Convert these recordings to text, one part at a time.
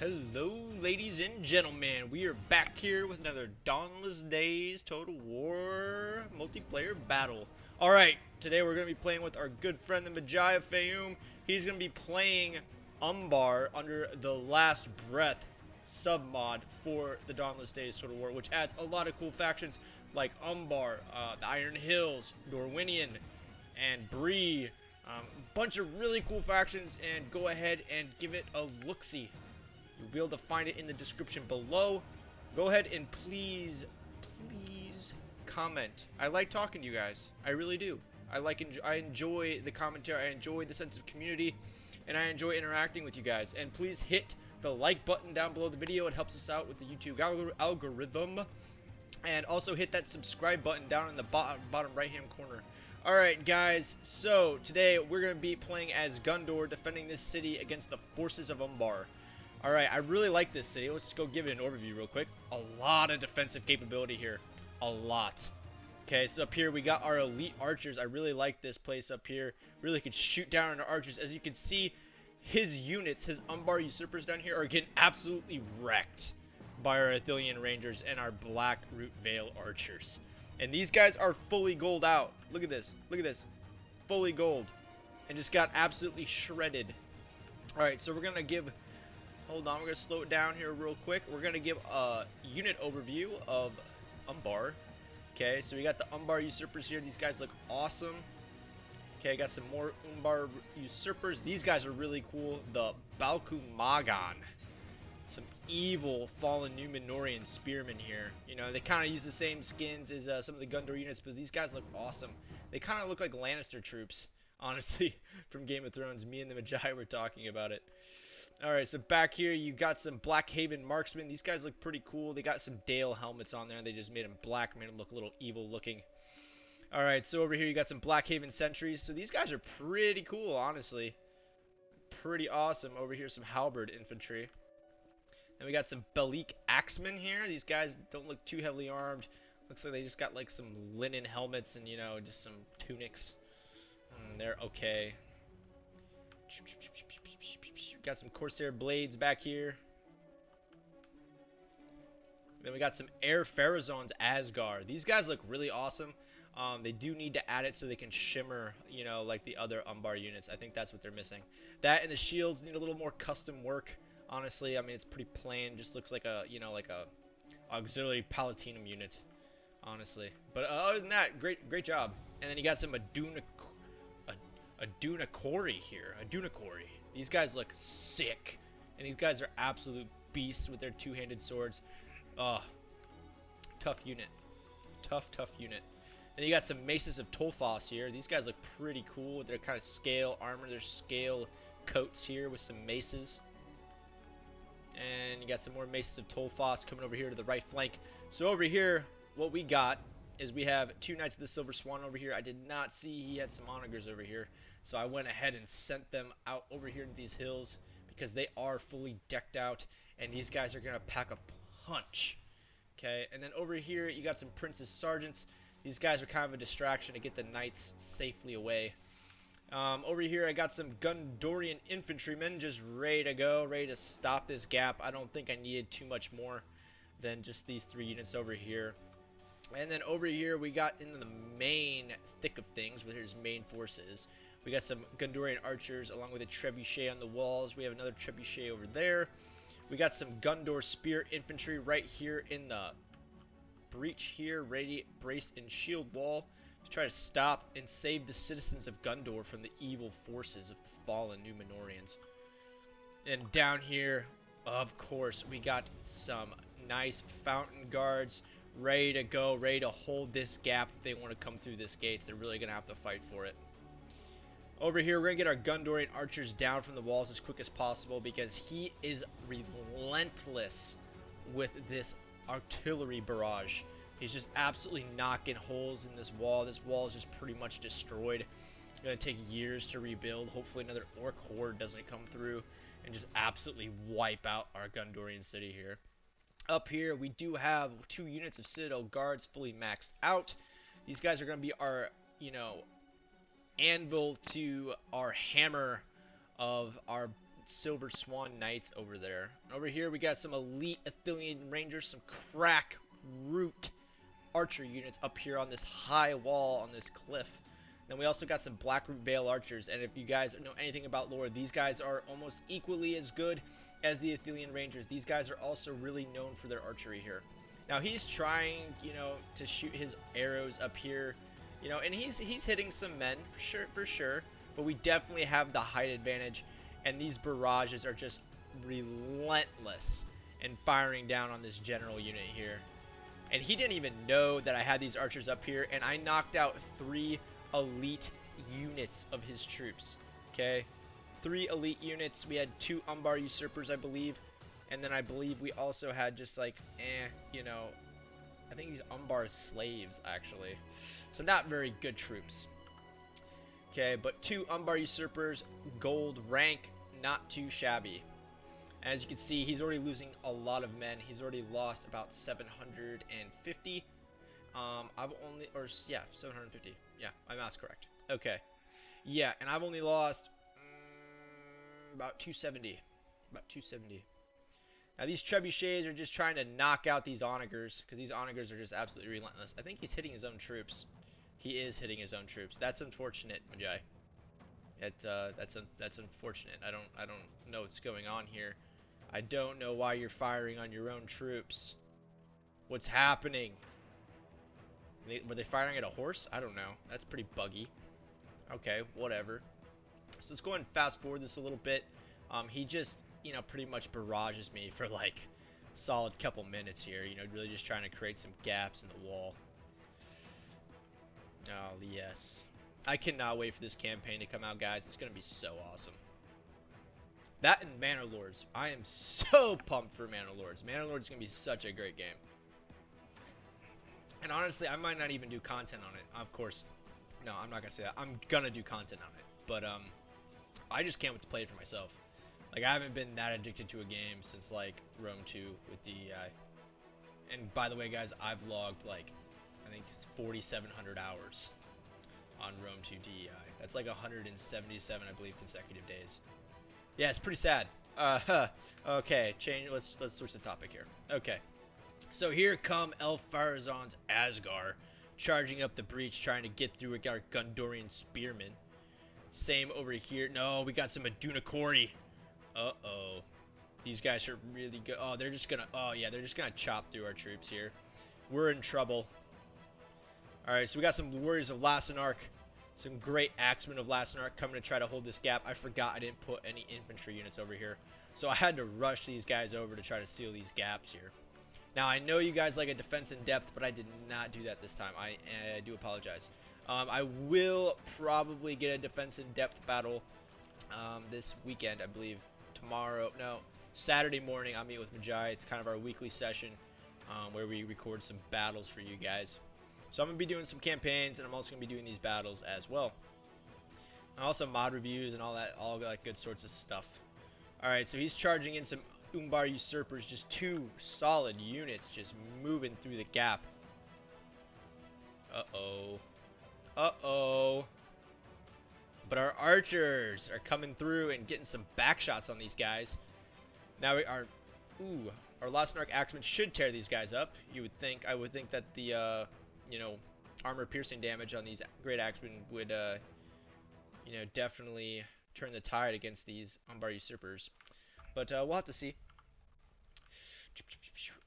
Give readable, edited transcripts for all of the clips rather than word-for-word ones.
Hello, ladies and gentlemen. We are back here with another Dawnless Days Total War multiplayer battle. Alright, today we're going to be playing with our good friend, the Medjay of Faiyum. He's going to be playing Umbar under the Last Breath submod for the Dawnless Days Total War, which adds a lot of cool factions like Umbar, the Iron Hills, Norwinian, and Bree. A bunch of really cool factions, and go ahead and give it a look-see. You'll be able to find it in the description below. Go ahead and please comment. I like talking to you guys. I really do. I enjoy the commentary. I enjoy the sense of community, and I enjoy interacting with you guys. And please hit the like button down below the video. It helps us out with the YouTube algorithm. And also hit that subscribe button down in the bottom right hand corner. Alright guys, so today we're going to be playing as Gundor, defending this city against the forces of Umbar. Alright, I really like this city. Let's go give it an overview real quick. A lot of defensive capability here. A lot. Okay, so up here we got our elite archers. I really like this place up here. Really could shoot down our archers. As you can see, his units, his Umbar usurpers down here are getting absolutely wrecked by our Athelian rangers and our Black Root Veil archers. And these guys are fully gold out. Look at this. Look at this. Fully gold. And just got absolutely shredded. Alright, so we're going to give... Hold on, we're going to slow it down here real quick. We're going to give a unit overview of Umbar. Okay, so we got the Umbar usurpers here. These guys look awesome. Okay, I got some more Umbar usurpers. These guys are really cool. The Balku Magan. Some evil fallen Numenorian spearmen here. You know, they kind of use the same skins as some of the Gundor units, but these guys look awesome. They kind of look like Lannister troops, honestly, from Game of Thrones. Me and the Medjay were talking about it. Alright, so back here you got some Blackhaven marksmen. These guys look pretty cool. They got some Dale helmets on there, and they just made them black, made them look a little evil looking. Alright, so over here you got some Blackhaven sentries. So these guys are pretty cool, honestly. Pretty awesome. Over here some halberd infantry. Then we got some Balik axemen here. These guys don't look too heavily armed. Looks like they just got like some linen helmets and, you know, just some tunics. They're okay. Got some Corsair blades back here. Then we got some Air Pharazons Asgard. These guys look really awesome. They do need to add it so they can shimmer, you know, like the other Umbar units. I think that's what they're missing. That and the shields need a little more custom work. Honestly, I mean, it's pretty plain. Just looks like a, you know, like a auxiliary Palatinum unit, honestly. But other than that, great job. And then you got some Adunakori here. Adunakori. These guys look sick. And these guys are absolute beasts with their two-handed swords. Tough unit. Tough unit. Then you got some Maces of Tolfos here. These guys look pretty cool with their kind of scale armor, their scale coats here with some maces. And you got some more Maces of Tolfos coming over here to the right flank. So over here, what we got is we have two Knights of the Silver Swan over here. I did not see he had some onagers over here. So I went ahead and sent them out over here to these hills because they are fully decked out. And these guys are going to pack a punch. Okay, and then over here you got some Princess Sergeants. These guys are kind of a distraction to get the Knights safely away. Over here I got some Gundorian infantrymen just ready to go, ready to stop this gap. I don't think I needed too much more than just these three units over here. And then over here we got in the main thick of things with his main forces. We got some Gundorian archers along with a trebuchet on the walls. We have another trebuchet over there. We got some Gundor spear infantry right here in the breach here, ready, braced in shield wall to try to stop and save the citizens of Gundor from the evil forces of the fallen Numenorians. And down here, of course, we got some nice fountain guards ready to go, ready to hold this gap if they want to come through this gates. They're really going to have to fight for it. Over here, we're going to get our Gundorian archers down from the walls as quick as possible because he is relentless with this artillery barrage. He's just absolutely knocking holes in this wall. This wall is just pretty much destroyed. It's going to take years to rebuild. Hopefully another orc horde doesn't come through and just absolutely wipe out our Gundorian city here. Up here, we do have two units of Citadel Guards fully maxed out. These guys are going to be our, you know, anvil to our hammer of our Silver Swan Knights over there. Over here we got some elite Athenian Rangers, some crack root archer units up here on this high wall on this cliff. Then we also got some Blackroot Vale archers, and if you guys know anything about lore, these guys are almost equally as good as the Athenian Rangers. These guys are also really known for their archery here. Now he's trying, you know, to shoot his arrows up here, you know, and he's hitting some men for sure, but we definitely have the height advantage, and these barrages are just relentless in firing down on this general unit here. And he didn't even know that I had these archers up here, and I knocked out 3 elite units of his troops. Okay, 3 elite units. We had 2 Umbar usurpers, I believe, and then I believe we also had just like, you know, I think these Umbar slaves actually. So not very good troops. Okay, but 2 Umbar usurpers, gold rank, not too shabby. As you can see, he's already losing a lot of men. He's already lost about 750. I've only, or yeah, 750. Yeah, my math's correct. Okay. Yeah, and I've only lost about 270. About 270. Now these trebuchets are just trying to knock out these onagers, because these onagers are just absolutely relentless. I think he's hitting his own troops. He is hitting his own troops. That's unfortunate, Medjay. That's unfortunate. I don't know what's going on here. I don't know why you're firing on your own troops. What's happening? Were they firing at a horse? I don't know. That's pretty buggy. Okay, whatever. So let's go ahead and fast forward this a little bit. He just, you know, pretty much barrages me for like solid couple minutes here. You know, really just trying to create some gaps in the wall. Oh, yes. I cannot wait for this campaign to come out, guys. It's going to be so awesome. That and Manor Lords. I am so pumped for Manor Lords. Manor Lords is going to be such a great game. And honestly, I might not even do content on it. Of course, no, I'm not going to say that. I'm going to do content on it. But I just can't wait to play it for myself. Like, I haven't been that addicted to a game since, like, Rome 2 with DEI. And by the way, guys, I've logged, like, I think it's 4,700 hours on Rome 2 DEI. That's like 177, I believe, consecutive days. Yeah, it's pretty sad. Okay, let's switch the topic here. Okay. So here come El Farazan's Asgar, charging up the breach, trying to get through with our Gondorian spearmen. Same over here. No, we got some Adunakori. Uh-oh. These guys are really good. Oh, they're just gonna, oh yeah, they're just gonna chop through our troops here. We're in trouble. Alright, so we got some Warriors of Lasanark. Some great Axemen of Lasanark coming to try to hold this gap. I forgot I didn't put any infantry units over here. So I had to rush these guys over to try to seal these gaps here. Now, I know you guys like a defense in depth, but I did not do that this time. I do apologize. I will probably get a defense in depth battle this weekend, I believe. Tomorrow, no, Saturday morning, I'll meet with Medjay. It's kind of our weekly session where we record some battles for you guys. So I'm going to be doing some campaigns, and I'm also going to be doing these battles as well. And also mod reviews and all that good sorts of stuff. Alright, so he's charging in some Umbar usurpers, just 2 solid units just moving through the gap. Uh-oh. Uh-oh. But our archers are coming through and getting some back shots on these guys. Now our Lasanark Axemen should tear these guys up, you would think. I would think that the, you know, armor piercing damage on these great axemen would, you know, definitely turn the tide against these Umbar usurpers. But we'll have to see.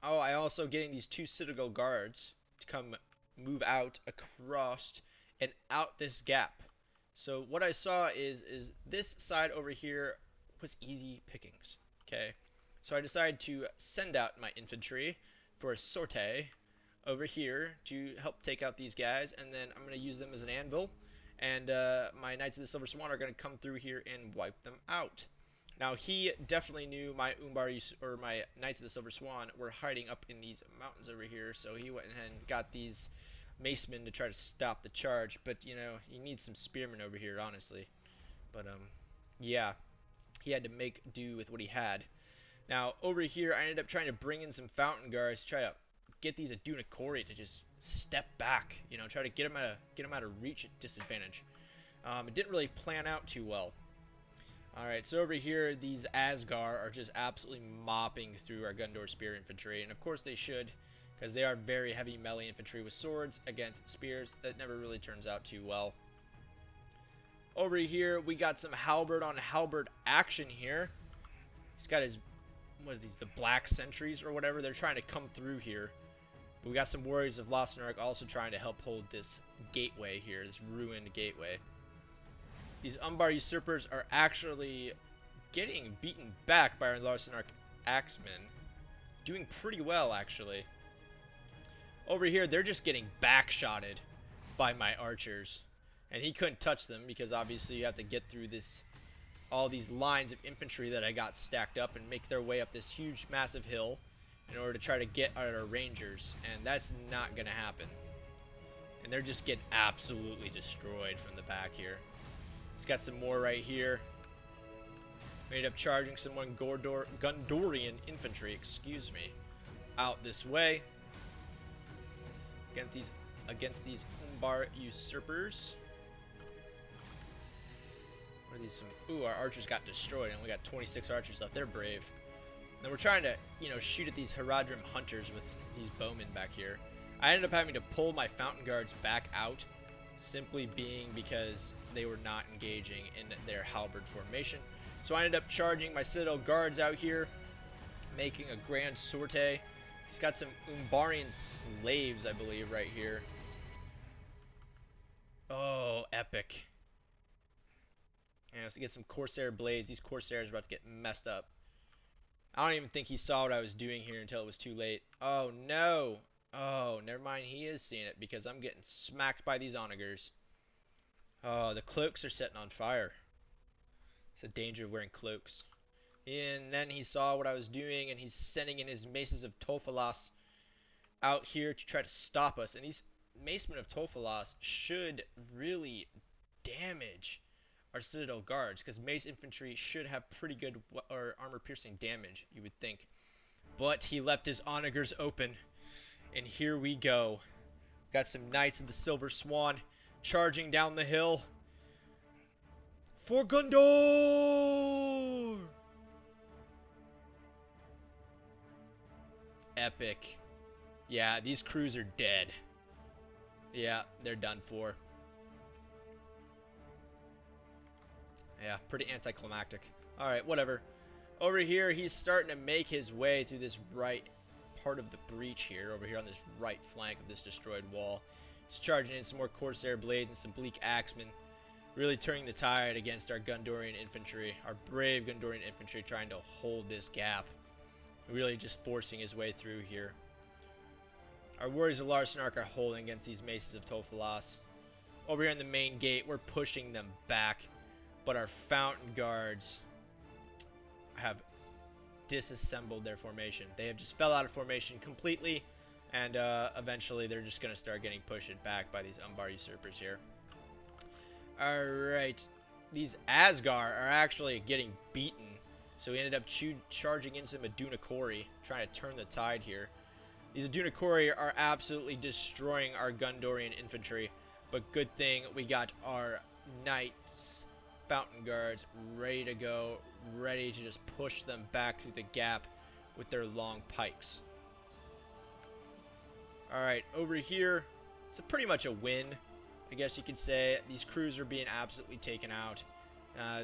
Oh, I also getting these 2 Citadel guards to come move out across and out this gap. So what I saw is this side over here was easy pickings. Okay, so I decided to send out my infantry for a sortie over here to help take out these guys, and then I'm going to use them as an anvil, and my Knights of the Silver Swan are going to come through here and wipe them out. Now he definitely knew my Umbar or my Knights of the Silver Swan were hiding up in these mountains over here, so he went ahead and got these macemen to try to stop the charge. But you know, he needs some spearmen over here, honestly. But yeah, he had to make do with what he had. Now over here, I ended up trying to bring in some fountain guards to try to get these Adunakori to just step back, you know, try to get them out of reach at disadvantage. It didn't really plan out too well. Alright, so over here, these Asgar are just absolutely mopping through our Gundor Spear Infantry, and of course they should, because they are very heavy melee infantry with swords against spears. That never really turns out too well. Over here, we got some halberd on halberd action here. He's got his, what are these, the Black Sentries or whatever? They're trying to come through here. But we got some Warriors of Lost Ark also trying to help hold this gateway here, this ruined gateway. These Umbar usurpers are actually getting beaten back by our Lost Ark axemen. Doing pretty well, actually. Over here, they're just getting backshotted by my archers. And he couldn't touch them because obviously you have to get through this, all these lines of infantry that I got stacked up and make their way up this huge, massive hill in order to try to get at our rangers. And that's not going to happen. And they're just getting absolutely destroyed from the back here. He's got some more right here. We ended up charging some Gundorian infantry, excuse me, out this way against these Umbar usurpers. What are these? Ooh, our archers got destroyed, and we got 26 archers left. They're brave. And then we're trying to, shoot at these Haradrim hunters with these bowmen back here. I ended up having to pull my fountain guards back out, simply being because they were not engaging in their halberd formation. So I ended up charging my Citadel guards out here, making a grand sortie. He's got some Umbarian slaves, I believe, right here. Oh, epic. And let's get some Corsair blades. These Corsairs are about to get messed up. I don't even think he saw what I was doing here until it was too late. Oh, no. Oh, never mind. He is seeing it because I'm getting smacked by these onagers. Oh, the cloaks are setting on fire. It's a danger of wearing cloaks. And then he saw what I was doing, and he's sending in his Maces of Tophalos out here to try to stop us. And these Macemen of Tophalos should really damage our Citadel guards, because Mace infantry should have pretty good armor-piercing damage, you would think. But he left his onagers open, and here we go. Got some Knights of the Silver Swan charging down the hill for Gondor! Epic. Yeah, these crews are dead. Yeah, they're done for. Yeah, pretty anticlimactic. Alright, whatever. Over here, he's starting to make his way through this right part of the breach here, over here on this right flank of this destroyed wall. He's charging in some more Corsair blades and some bleak axemen, really turning the tide against our Gondorian infantry, our brave Gondorian infantry trying to hold this gap. Really just forcing his way through here. Our Warriors of Larsenark are holding against these Maces of Tophalos. Over here in the main gate, we're pushing them back, but our Fountain Guards have disassembled their formation. They have just fell out of formation completely, and eventually they're just going to start getting pushed back by these Umbar usurpers here. Alright, these Asgar are actually getting beaten, so we ended up charging in some Adunakori, trying to turn the tide here. These Adunakori are absolutely destroying our Gondorian infantry, but good thing we got our Knights, Fountain Guards ready to go, ready to just push them back through the gap with their long pikes. Alright, over here, it's pretty much a win, I guess you could say. These crews are being absolutely taken out.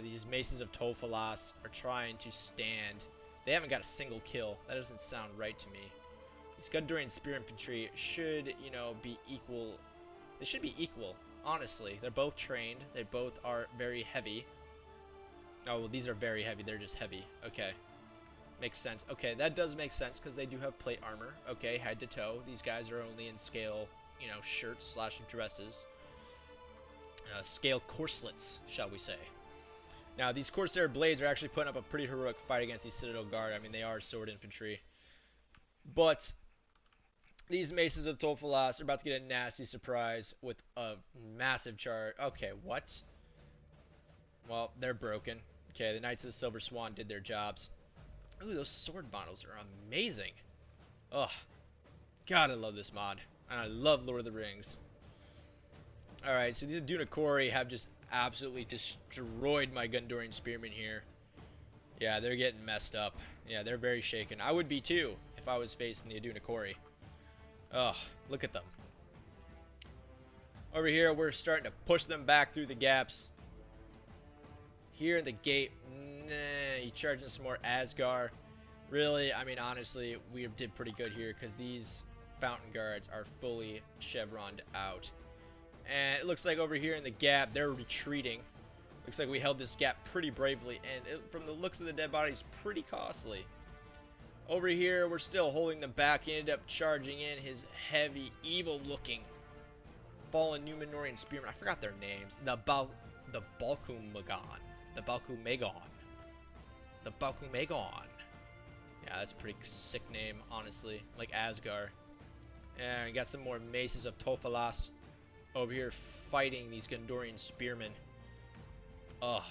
These Maces of Tophalos are trying to stand. They haven't got a single kill. That doesn't sound right to me. These Gondorian Spear Infantry should, be equal. They should be equal, honestly. They're both trained. They both are very heavy. Oh, well, these are very heavy. They're just heavy. Okay. Makes sense. Okay, that does make sense because they do have plate armor. Okay, head to toe. These guys are only in scale, shirts / dresses. Scale corselets, shall we say. Now, these Corsair blades are actually putting up a pretty heroic fight against these Citadel Guard. I mean, they are sword infantry. But these Maces of Tophalos are about to get a nasty surprise with a massive charge. Okay, what? Well, they're broken. Okay, the Knights of the Silver Swan did their jobs. Ooh, those sword models are amazing. Ugh. God, I love this mod. And I love Lord of the Rings. Alright, so these Adunakori have just absolutely destroyed my Gondorian spearmen here. Yeah, they're getting messed up. Yeah, they're very shaken. I would be too if I was facing the Aduna Kori. Ugh, look at them. Over here, we're starting to push them back through the gaps. Here in the gate, nah, you charging some more Asgar. Really, I mean, honestly, we did pretty good here because these fountain guards are fully chevroned out. And it looks like over here in the gap, they're retreating. Looks like we held this gap pretty bravely, and from the looks of the dead bodies, pretty costly. Over here, we're still holding them back. He ended up charging in his heavy, evil-looking fallen Numenorian spearmen. I forgot their names. The Balkumagon. The Balkumagon. The Balkumagon. Yeah, that's a pretty sick name, honestly. Like Asgar. And we got some more maces of Tofalas over here fighting these Gondorian spearmen. Oh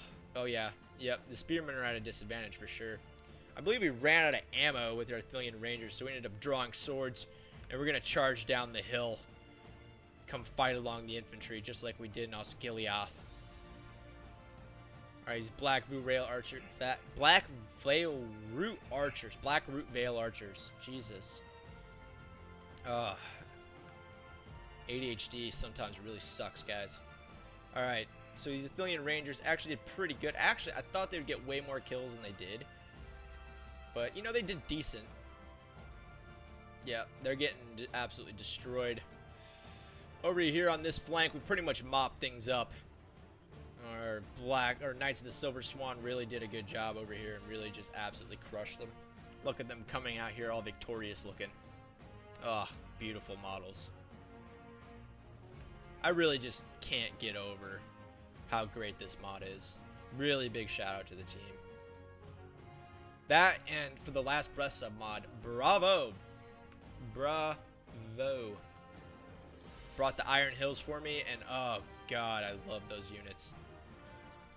yeah. Yep, the spearmen are at a disadvantage for sure. I believe we ran out of ammo with our Arthurian Rangers, so we ended up drawing swords, and we're going to charge down the hill. Come fight along the infantry, just like we did in Osgiliath. Alright, these Black Root Veil Archers. Black Root Veil Archers. Jesus. ADHD sometimes really sucks, guys. Alright, so these Athelian Rangers actually did pretty good. Actually, I thought they would get way more kills than they did. But, you know, they did decent. Yeah, they're getting absolutely destroyed. Over here on this flank, we pretty much mopped things up. Our Knights of the Silver Swan really did a good job over here and really just absolutely crushed them. Look at them coming out here all victorious looking. Oh, beautiful models. I really just can't get over how great this mod is. Really big shout out to the team. That, and for the last breath sub mod, bravo! Bravo! Brought the Iron Hills for me, and oh god, I love those units.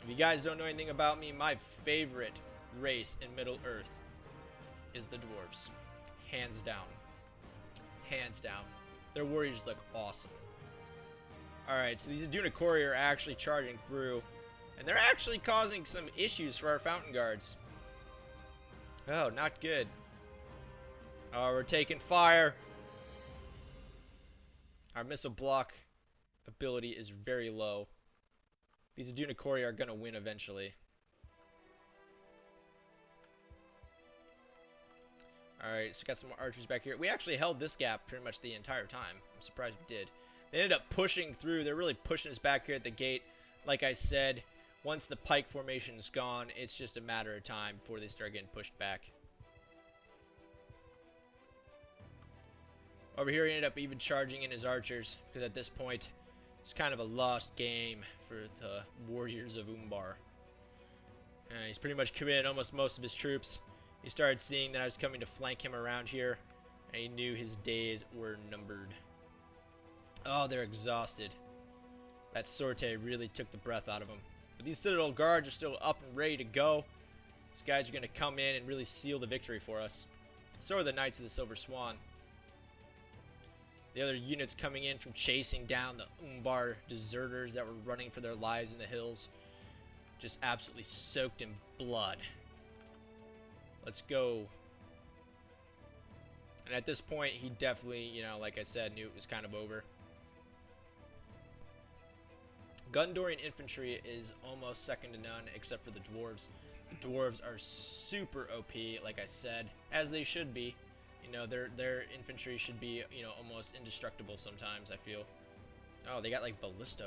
If you guys don't know anything about me, my favorite race in Middle Earth is the dwarves. Hands down. Hands down. Their warriors look awesome. Alright, so these Aduna Kori are actually charging through, and they're actually causing some issues for our fountain guards. Oh, not good. Oh, we're taking fire. Our missile block ability is very low. These Aduna Kori are going to win eventually. Alright, so got some more archers back here. We actually held this gap pretty much the entire time. I'm surprised we did. They ended up pushing through. They're really pushing us back here at the gate. Like I said, once the pike formation is gone, it's just a matter of time before they start getting pushed back. Over here, he ended up even charging in his archers, because at this point, it's kind of a lost game for the warriors of Umbar. He's pretty much committed almost most of his troops. He started seeing that I was coming to flank him around here, and he knew his days were numbered. Oh, they're exhausted. That sortie really took the breath out of them. But these Citadel Guards are still up and ready to go. These guys are going to come in and really seal the victory for us. So are the Knights of the Silver Swan. The other units coming in from chasing down the Umbar deserters that were running for their lives in the hills. Just absolutely soaked in blood. Let's go. And at this point, he definitely, you know, like I said, knew it was kind of over. Gondorian infantry is almost second to none, except for the dwarves. The dwarves are super OP, like I said, as they should be. You know, their infantry should be, you know, almost indestructible sometimes, I feel. Oh, they got like ballista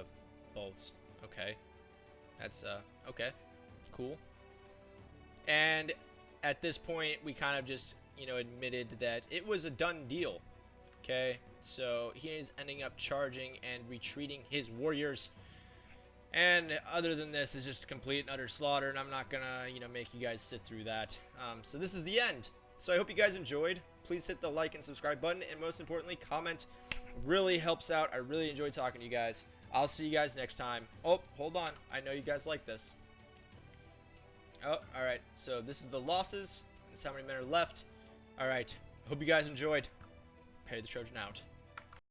bolts. Okay. That's, okay. Cool. And at this point, we kind of just, you know, admitted that it was a done deal. Okay. So he is ending up charging and retreating his warriors. And other than this, it's just complete and utter slaughter, and I'm not gonna, you know, make you guys sit through that. So this is the end. So I hope you guys enjoyed. Please hit the like and subscribe button, and most importantly, comment. Really helps out. I really enjoy talking to you guys. I'll see you guys next time. Oh, hold on. I know you guys like this. Oh, alright. So this is the losses. That's how many men are left. Alright. Hope you guys enjoyed. Perry the Trojan out.